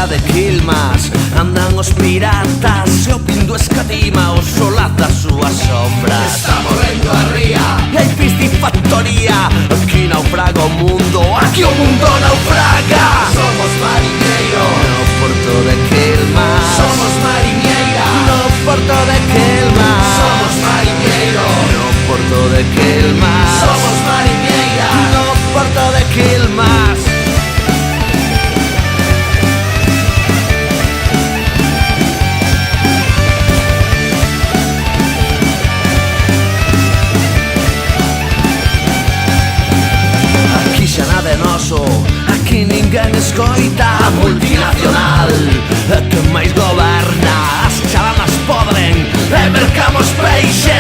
de Quilmas andan os piratas e o Pindo escatima o solaz das súas sombras. Está morrendo a ría E hai piscifactoría, aquí naufraga o mundo, aquí o mundo naufraga. Somos mariñeiro, No porto de Quilmas, somos mariñeira, no porto de Quilmas, somos mariñeiro, no porto de Quilmas, somos mariñeira. no porto de Quilmas. Aquí xa nada é noso, aquí ninguén escoita. A multinacional é que máis goberna, as chalamas podren e mercamos peixe.